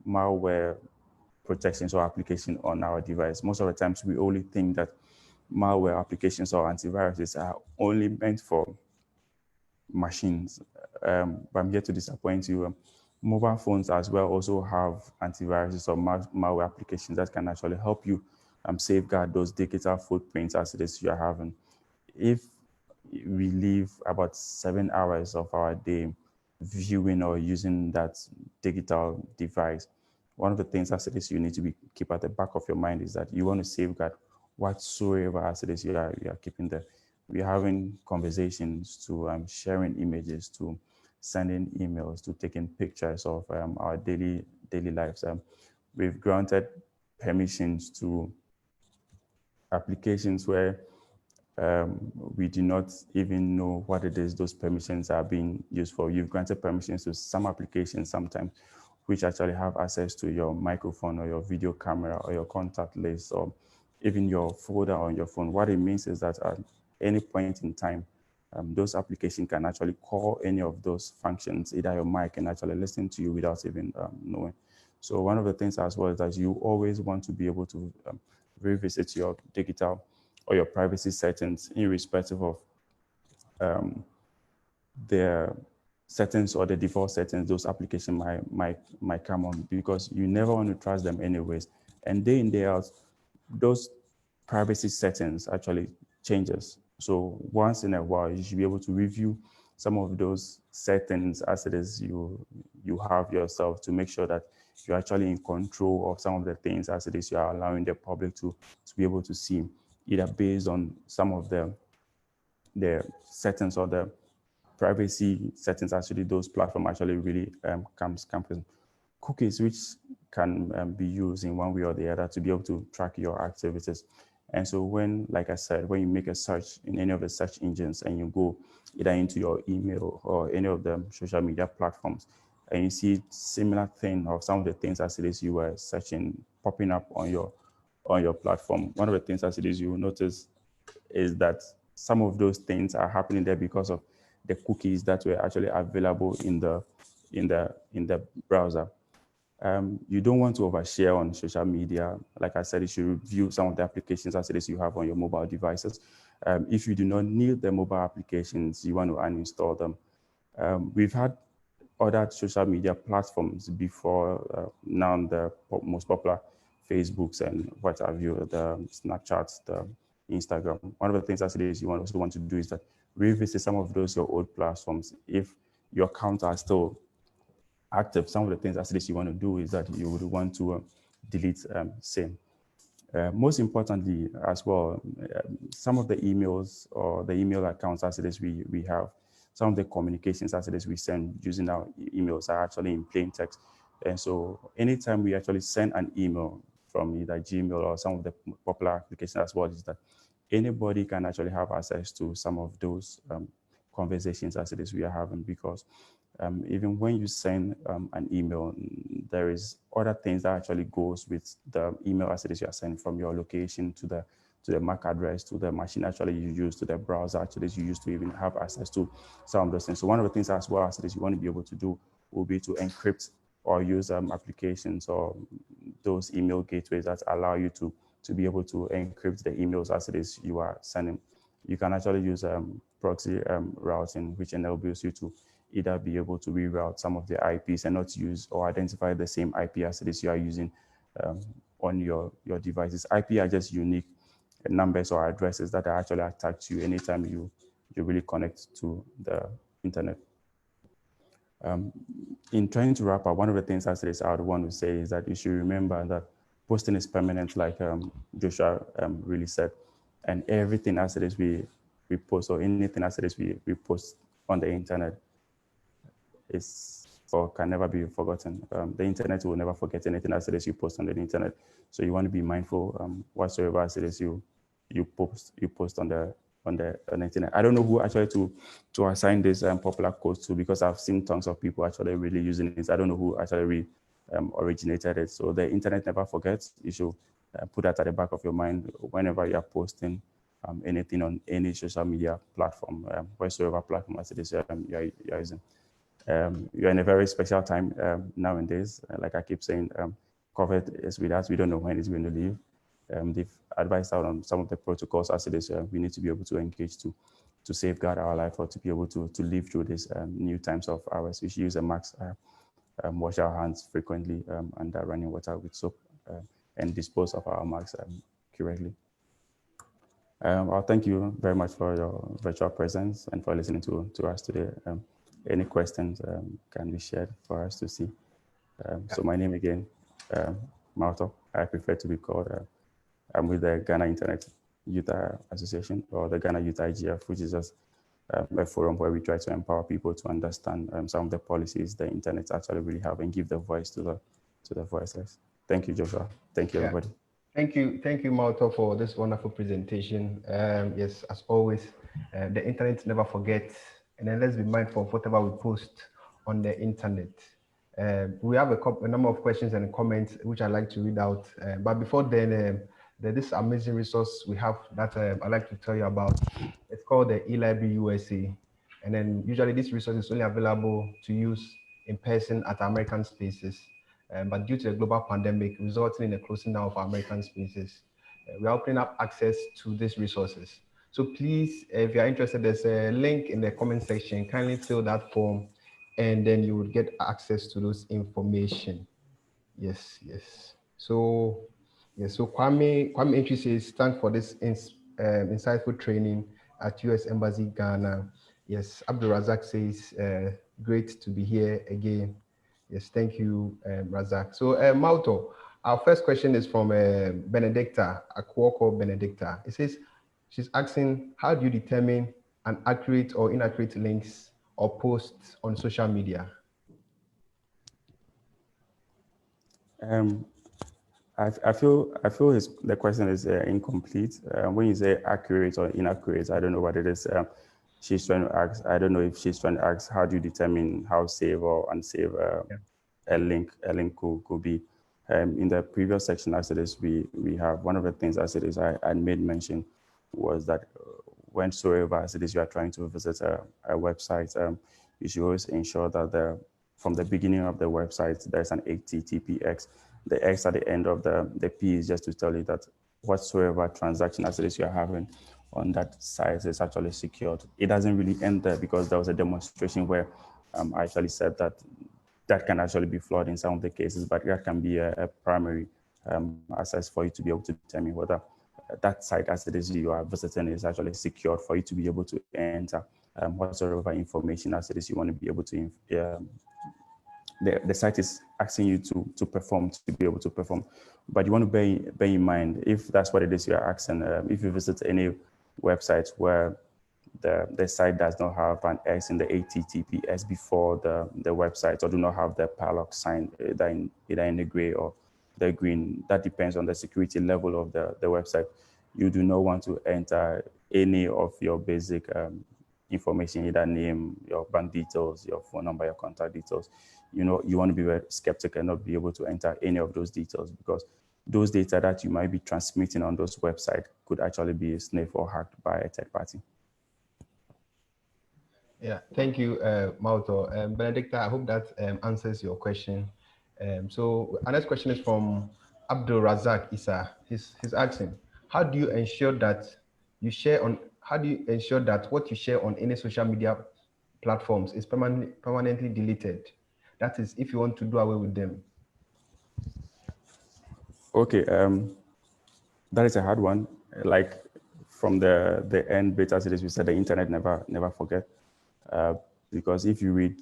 malware protections or application on our device. Most of the times we only think that malware applications or antiviruses are only meant for machines. But I'm here to disappoint you. Mobile phones as well also have antiviruses or malware applications that can actually help you safeguard those digital footprints as it is you're having. If we live about 7 hours of our day viewing or using that digital device, one of the things as it is you need to keep at the back of your mind is that you want to safeguard whatsoever as it is you are keeping there. We're having conversations, to sharing images, to sending emails, to taking pictures of our daily lives. We've granted permissions to applications where we do not even know what it is those permissions are being used for. You've granted permissions to some applications sometimes, which actually have access to your microphone or your video camera or your contact list or even your folder on your phone. What it means is that at any point in time, those applications can actually call any of those functions. Either your mic can actually listen to you without even knowing. So one of the things as well is that you always want to be able to revisit your digital or your privacy settings irrespective of the settings or the default settings those applications might come on, because you never want to trust them anyways. And day in, day out, those privacy settings actually changes. So once in a while, you should be able to review some of those settings as it is you have yourself, to make sure that you're actually in control of some of the things as it is you are allowing the public to be able to see, either based on some of the settings or the privacy settings actually those platforms actually really comes with cookies, which can be used in one way or the other to be able to track your activities. And so when, like I said, when you make a search in any of the search engines and you go either into your email or any of the social media platforms, and you see similar thing or some of the things as it is you were searching popping up on your platform, one of the things as it is you will notice is that some of those things are happening there because of the cookies that were actually available in the browser. You don't want to overshare on social media. Like I said, you should review some of the applications as it is you have on your mobile devices. If you do not need the mobile applications, you want to uninstall them. We've had other social media platforms before, now the most popular Facebooks and what have you, the Snapchats, the Instagram. One of the things as it is you also want to do is that revisit some of those your old platforms. If your accounts are still active, some of the things as it is you want to do is that you would want to delete same. Most importantly as well, some of the emails or the email accounts as it is we have, some of the communications as it is we send using our emails are actually in plain text. And so anytime we actually send an email from either Gmail or some of the popular applications as well, is that anybody can actually have access to some of those conversations as it is we are having, because even when you send an email, there is other things that actually goes with the email as it is you are sending, from your location to the MAC address, to the machine actually you use, to the browser actually you use to even have access to some of those things. So one of the things as well as it is you want to be able to do will be to encrypt or use applications or those email gateways that allow you to be able to encrypt the emails as it is you are sending. You can actually use proxy routing, which enables you to either be able to reroute some of the IPs and not use or identify the same IP as it is you are using on your devices. IP are just unique numbers or addresses that are actually attached to you anytime you really connect to the internet. In trying to wrap up, one of the things as it is I would want to say is that you should remember that posting is permanent, like Joshua really said, and everything as it is we post, or anything as it is we post on the internet is or can never be forgotten. The internet will never forget anything as it is you post on the internet. So you want to be mindful whatsoever as it is you post on the internet. I don't know who actually to assign this popular quote to, because I've seen tons of people actually really using it. I don't know who actually originated it. So the internet never forgets. You should put that at the back of your mind whenever you are posting anything on any social media platform, whatsoever platform as it is you're using. You're in a very special time nowadays. Like I keep saying, COVID is with us. We don't know when it's going to leave. They've advised out on some of the protocols as it is. We need to be able to engage to safeguard our life, or to be able to live through these new times of ours. We should use a mask, wash our hands frequently under running water with soap, and dispose of our masks correctly. I'll thank you very much for your virtual presence and for listening to us today. Any questions can be shared for us to see. So my name again, Mawutor. I prefer to be called, I'm with the Ghana Internet Youth Association, or the Ghana Youth IGF, which is just a forum where we try to empower people to understand some of the policies the internet actually really have, and give the voice to the voiceless. Thank you, Joshua. Thank you, everybody. Thank you, Mawutor, for this wonderful presentation. Yes, as always, the internet never forgets, and then let's be mindful of whatever we post on the internet. We have a number of questions and comments which I'd like to read out. But before then, there's this amazing resource we have that I'd like to tell you about. It's called the eLibrary USA. And then usually this resource is only available to use in person at American spaces. But due to the global pandemic resulting in the closing down of our American spaces, we are opening up access to these resources. So please, if you are interested, there's a link in the comment section. Kindly fill that form, and then you will get access to those information. Yes. So, yes. So Kwame Entry says, thanks for this insightful training at U.S. Embassy Ghana. Yes. Abdul Razak says, great to be here again. Yes, thank you, Razak. So, Mawutor, our first question is from Benedicta, Akuoko Benedicta. It says, she's asking, how do you determine an accurate or inaccurate links or posts on social media? I feel the question is incomplete. When you say accurate or inaccurate, I don't know what it is. She's trying to ask. I don't know if she's trying to ask, how do you determine how safe or unsafe a link could be. In the previous section, as it is, we have one of the things as it is I made mention was that whensoever as it is you are trying to visit a website, you should always ensure that from the beginning of the website there's an HTTPS. The X at the end of the P is just to tell you that whatsoever transaction as it is you're having on that site is actually secured. It doesn't really end there, because there was a demonstration where I actually said that can actually be flawed in some of the cases, but that can be a primary access for you to be able to determine whether that site as it is you are visiting is actually secured, for you to be able to enter whatsoever information as it is you want to be able to the site is asking you to perform, to be able to perform. But you want to bear in mind, if that's what it is you're asking, if you visit any website where the site does not have an X in the HTTPS before the website, or do not have the padlock sign either in the gray or the green, that depends on the security level of the website. You do not want to enter any of your basic information, either name, your bank details, your phone number, your contact details. You want to be very skeptical and not be able to enter any of those details, because those data that you might be transmitting on those websites could actually be sniffed or hacked by a third party. Yeah, thank you, Mawutor. Benedicta, I hope that answers your question. So our next question is from Abdul Razak Isa. He's asking, how do you ensure that what you share on any social media platforms is permanently deleted? That is, if you want to do away with them. Okay, that is a hard one. Like from the end bit as it is, we said the internet never forget. Because if you read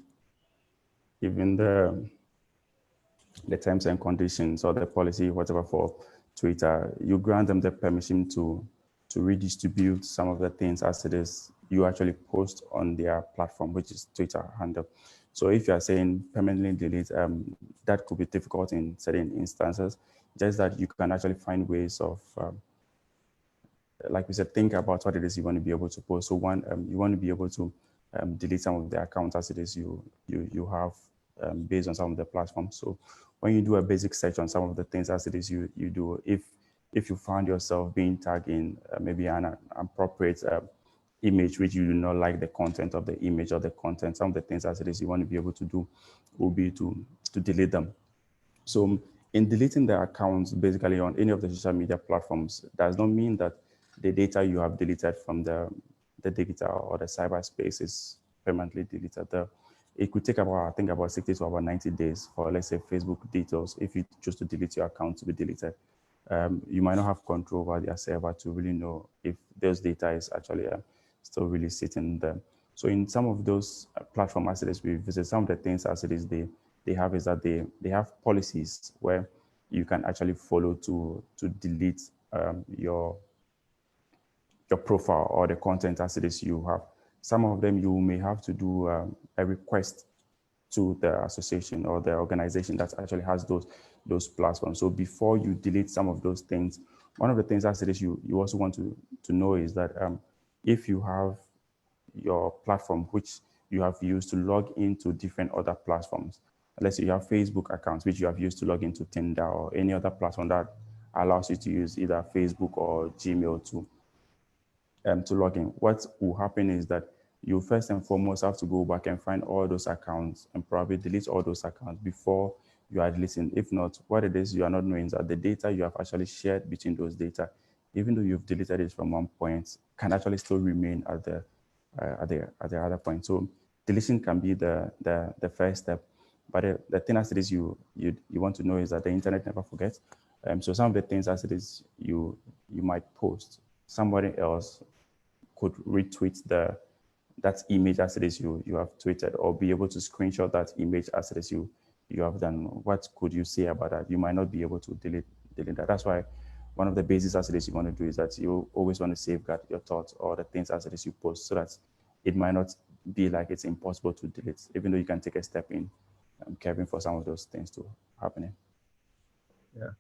even the terms and conditions or the policy, whatever for Twitter, you grant them the permission to redistribute some of the things as it is you actually post on their platform, which is Twitter handle. So if you are saying permanently delete, that could be difficult in certain instances. Just that you can actually find ways of, like we said, think about what it is you want to be able to post. So one, you want to be able to delete some of the accounts as it is you have based on some of the platforms. So when you do a basic search on some of the things as it is you do, if you find yourself being tagged in maybe an appropriate image which you do not like the content of the image or the content, some of the things as it is you want to be able to do will be to delete them. So in deleting the accounts basically on any of the social media platforms does not mean that the data you have deleted from the digital or the cyberspace is permanently deleted. It could take about, I think, about 60 to about 90 days for, let's say, Facebook details. If you choose to delete your account to be deleted, you might not have control over their server to really know if those data is actually still really sitting there. So in some of those platform as it is we visit, some of the things as it is they have is that they have policies where you can actually follow to delete your profile or the content as it is you have. Some of them you may have to do a request to the association or the organization that actually has those platforms. So before you delete some of those things, one of the things as it is you also want to know is that if you have your platform which you have used to log into different other platforms, let's say you have Facebook accounts which you have used to log into Tinder or any other platform that allows you to use either Facebook or Gmail to log in. What will happen is that you first and foremost have to go back and find all those accounts and probably delete all those accounts before you are deleting. If not, what it is you are not knowing is that the data you have actually shared between those data, even though you've deleted it from one point, can actually still remain at the other point. So deletion can be the first step. But the thing as it is you want to know is that the internet never forgets. So some of the things as it is you might post, somebody else could retweet that image as it is you have tweeted, or be able to screenshot that image as it is you have done. What could you say about that? You might not be able to delete that. That's why one of the basics as it is you want to do is that you always want to safeguard your thoughts or the things as it is you post, so that it might not be like it's impossible to delete, even though you can take a step in caring for some of those things to happening. Yeah.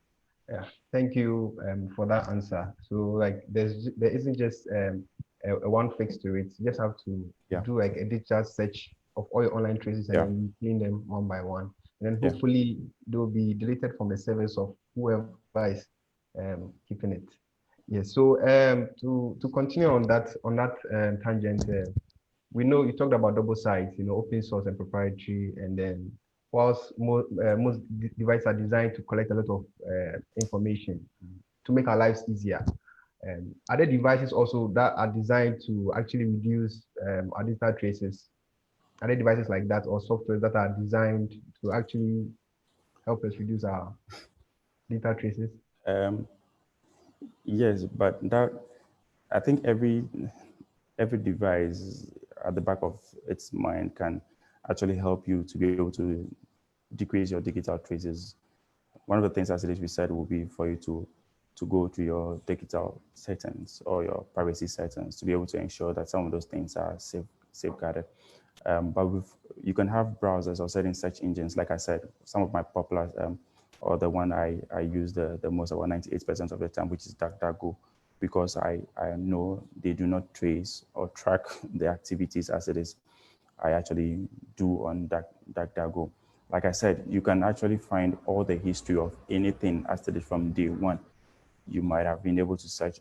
Yeah, thank you for that answer. So like there isn't just a one fix to it. You just have to do like a digital search of all your online traces and then you clean them one by one. And then hopefully they'll be deleted from the service of whoever is keeping it. Yes. So to continue on that tangent, we know you talked about double sides, open source and proprietary, and then whilst most devices are designed to collect a lot of information to make our lives easier. Are there devices also that are designed to actually reduce our digital traces? Are there devices like that or software that are designed to actually help us reduce our digital traces? Yes, but that I think every device at the back of its mind can actually help you to be able to decrease your digital traces. One of the things as it is we said will be for you to go to your digital settings or your privacy settings to be able to ensure that some of those things are safeguarded. But you can have browsers or certain search engines. Like I said, some of my popular or the one I use the most, about 98% of the time, which is DuckDuckGo, because I know they do not trace or track the activities as it is I actually do on DuckDuckGo. Like I said, you can actually find all the history of anything as it is from day one. You might have been able to search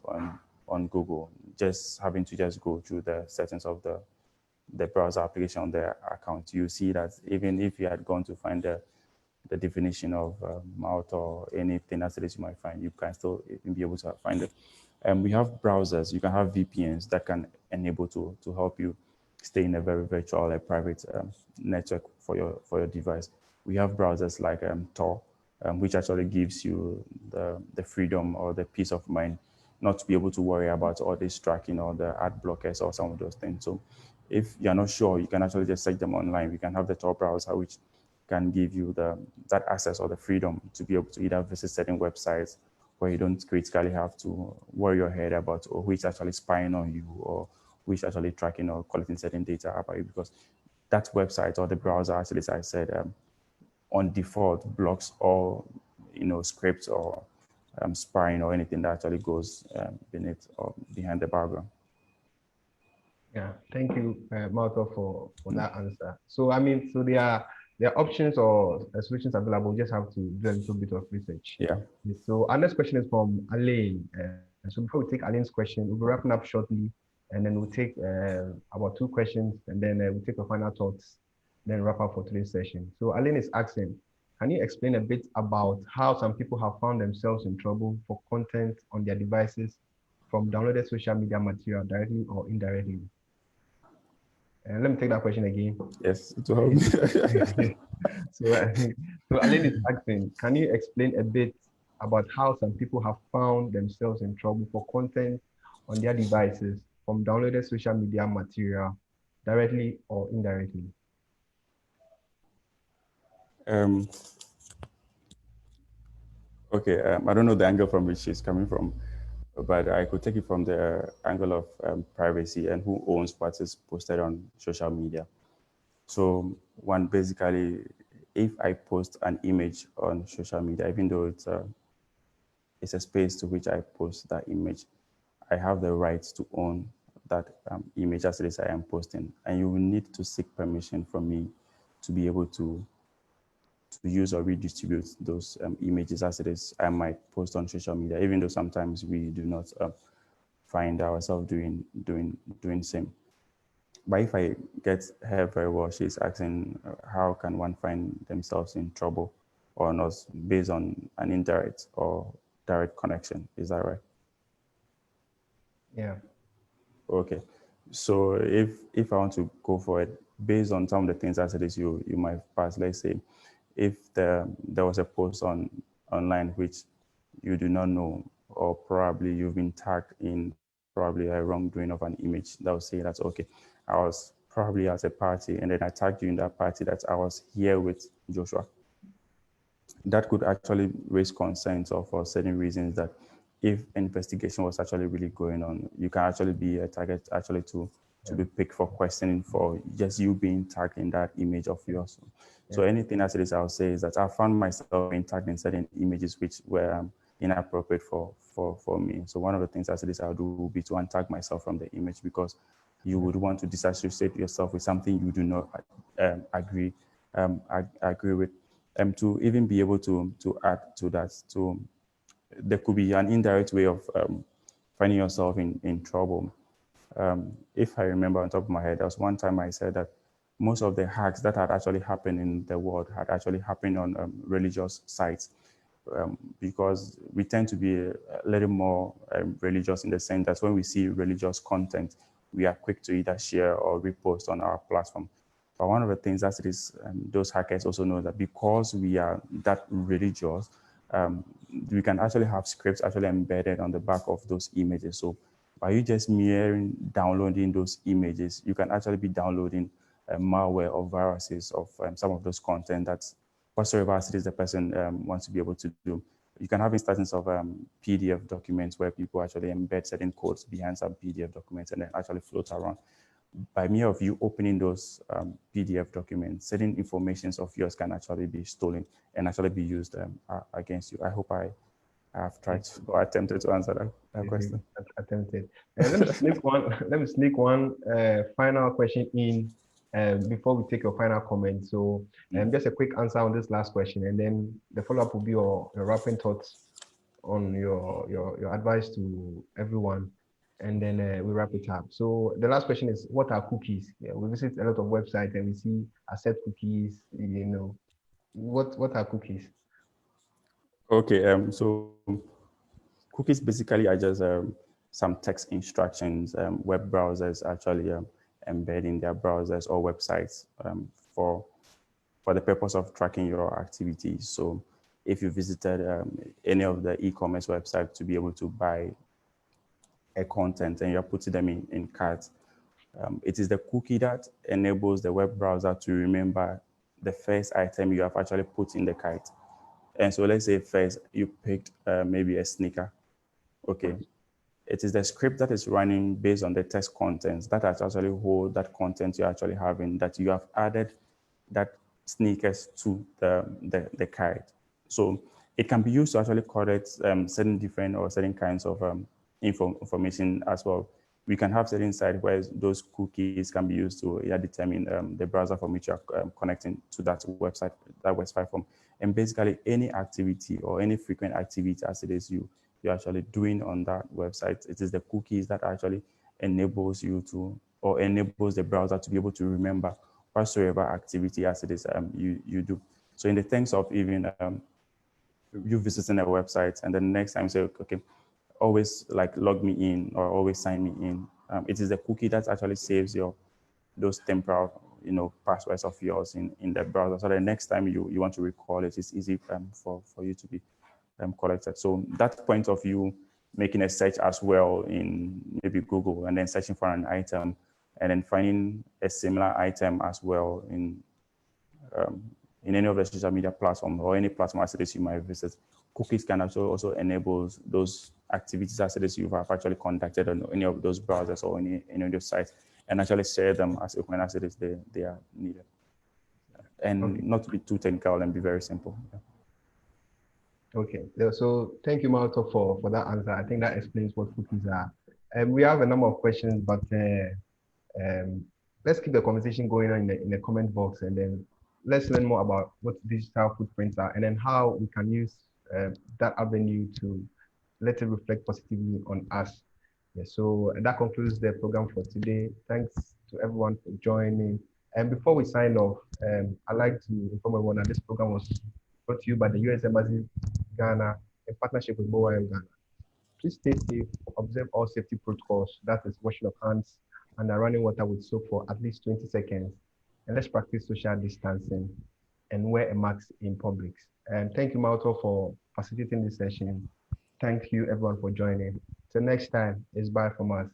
on Google, just having to just go through the settings of the browser application on the account. You see that even if you had gone to find the definition of Mawutor or anything else that you might find, you can still be able to find it. And we have browsers. You can have VPNs that can enable to help you stay in a very virtual, private network for your device. We have browsers like Tor, which actually gives you the freedom or the peace of mind not to be able to worry about all this tracking or the ad blockers or some of those things. So if you're not sure, you can actually just search them online. We can have the Tor browser, which can give you that access or the freedom to be able to either visit certain websites where you don't critically have to worry your head about who is actually spying on you or who is actually tracking or collecting certain data about you, because that website or the browser, actually, as I said, on default blocks all scripts or spying or anything that actually goes beneath or behind the background. Yeah, thank you, Mawutor, for that answer. So I mean, so there are options or solutions available. You just have to do a little bit of research. Yeah. So our next question is from Alain. So before we take Alain's question, we'll be wrapping up shortly, and then we'll take about 2 questions, and then we'll take our final thoughts, then wrap up for today's session. So Alain is asking, can you explain a bit about how some people have found themselves in trouble for content on their devices from downloaded social media material directly or indirectly? Let me take that question again. Yes, to help me. So Aline is asking, can you explain a bit about how some people have found themselves in trouble for content on their devices from downloaded social media material directly or indirectly? Okay, I don't know the angle from which she's coming from, but I could take it from the angle of privacy and who owns what is posted on social media. So one, basically, if I post an image on social media, even though it's a space to which I post that image, I have the right to own that image as it is I am posting. And you will need to seek permission from me to be able to use or redistribute those images as it is I might post on social media, even though sometimes we do not find ourselves doing same. But if I get her very well, she's asking how can one find themselves in trouble or not based on an indirect or direct connection. Is that right? Yeah. Okay. So if I want to go for it, based on some of the things as it is you might pass, let's say, if there was a post online which you do not know, or probably you've been tagged in probably a wrongdoing of an image, that will say that, okay, I was probably at a party and then I tagged you in that party that I was here with Joshua. That could actually raise concerns or for certain reasons that if an investigation was actually really going on, you can actually be a target actually to be picked for questioning for just you being tagged in that image of yours. So anything as it is, I would say is that I found myself being tagged in certain images which were inappropriate for me. So one of the things as it is I'll do would be to untag myself from the image, because you would want to disassociate yourself with something you do not agree with. To even be able to add to that, there could be an indirect way of finding yourself in trouble. If I remember on top of my head, there was one time I said that most of the hacks that had actually happened in the world had actually happened on religious sites, because we tend to be a little more religious in the sense that when we see religious content, we are quick to either share or repost on our platform. But one of the things that it is, those hackers also know that because we are that religious, we can actually have scripts actually embedded on the back of those images. So by you just merely downloading those images, you can actually be downloading malware or viruses of some of those content that's whatsoever it is the person wants to be able to do. You can have instances of PDF documents where people actually embed certain codes behind some PDF documents and then actually float around. By means of you opening those PDF documents, certain informations of yours can actually be stolen and actually be used against you. I hope I have tried or attempted to answer that question. Attempted. Let me sneak one. Let me sneak one final question in before we take your final comment. So, just a quick answer on this last question, and then the follow up will be your wrapping thoughts on your advice to everyone, and then we wrap it up. So the last question is, what are cookies? Yeah, we visit a lot of websites and we see accept cookies. What are cookies? Okay. So cookies basically are just some text instructions web browsers actually embed in their browsers or websites for the purpose of tracking your activities. So if you visited any of the e-commerce websites to be able to buy a content and you're putting them in carts, it is the cookie that enables the web browser to remember the first item you have actually put in the cart. And so let's say first you picked maybe a sneaker. Okay. It is the script that is running based on the text contents that actually hold that content you're actually having, that you have added that sneakers to the cart. So it can be used to actually correct certain different or certain kinds of information as well. We can have certain sites where those cookies can be used to determine the browser from which you're connecting to that website from. And basically any activity or any frequent activity as it is you're actually doing on that website, it is the cookies that actually enables you to, or enables the browser to be able to remember whatsoever activity as it is you do. So in the terms of even you visiting a website and then next time say, okay, always like log me in or always sign me in. It is the cookie that actually saves those temporal, passwords of yours in the browser. So the next time you want to recall it, it's easy for you to be collected. So that point of view, making a search as well in maybe Google and then searching for an item and then finding a similar item as well in any of the social media platforms or any platform as it is you might visit. Cookies can also enable those activities as it is you have actually conducted on any of those browsers or any of those sites and actually share them as when as it is they are needed. And not to be too technical and be very simple. Yeah. Okay, so thank you, Mawutor, for that answer. I think that explains what cookies are. We have a number of questions, but let's keep the conversation going on in the comment box, and then let's learn more about what digital footprints are, and then how we can use that avenue to let it reflect positively on us. Yeah, so that concludes the program for today. Thanks to everyone for joining. And before we sign off, I'd like to inform everyone that this program was brought to you by the U.S. Embassy Ghana in partnership with Mobile Ghana. Please stay safe, observe all safety protocols, that is washing of hands and running water with soap for at least 20 seconds. And let's practice social distancing and wear a mask in public. And thank you, Mawutor, for facilitating this session. Thank you, everyone, for joining. Till next time, it's bye from us.